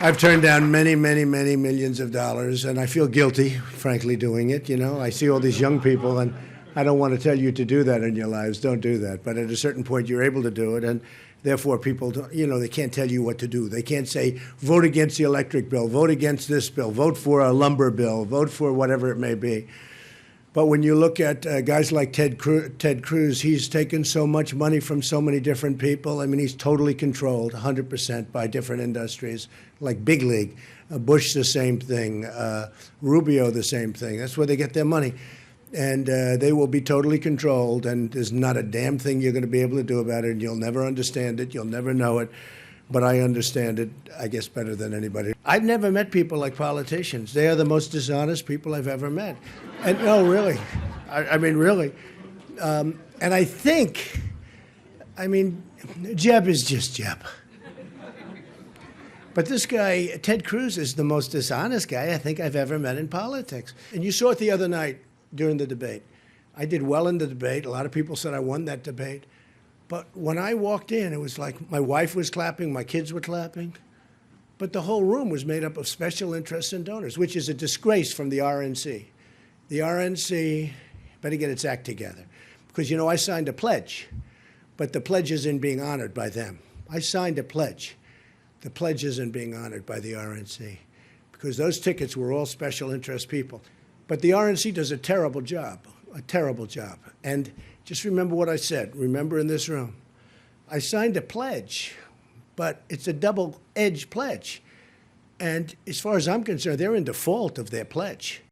I've turned down many, many, many millions of dollars, and I feel guilty, frankly, doing it. You know, I see all these young people, and I don't want to tell you to do that in your lives. Don't do that. But at a certain point, you're able to do it, and therefore people, they can't tell you what to do. They can't say, vote against the electric bill, vote against this bill, vote for a lumber bill, vote for whatever it may be. But when you look at guys like Ted Cruz, he's taken so much money from so many different people. I mean, he's totally controlled 100% by different industries, like Big League. Bush, the same thing. Rubio, the same thing. That's where they get their money. And they will be totally controlled, and there's not a damn thing you're going to be able to do about it, and you'll never understand it. You'll never know it. But I understand it, I guess, better than anybody. I've never met people like politicians. They are the most dishonest people I've ever met. And no, really. I mean, really. And I think, Jeb is just Jeb. But this guy, Ted Cruz, is the most dishonest guy I think I've ever met in politics. And you saw it the other night during the debate. I did well in the debate. A lot of people said I won that debate. But when I walked in, it was like my wife was clapping, my kids were clapping. But the whole room was made up of special interests and donors, which is a disgrace from the RNC. The RNC better get its act together. Because, I signed a pledge, but the pledge isn't being honored by them. I signed a pledge. The pledge isn't being honored by the RNC because those tickets were all special interest people. But the RNC does a terrible job. And just remember what I said. Remember in this room. I signed a pledge, but it's a double-edged pledge. And as far as I'm concerned, they're in default of their pledge.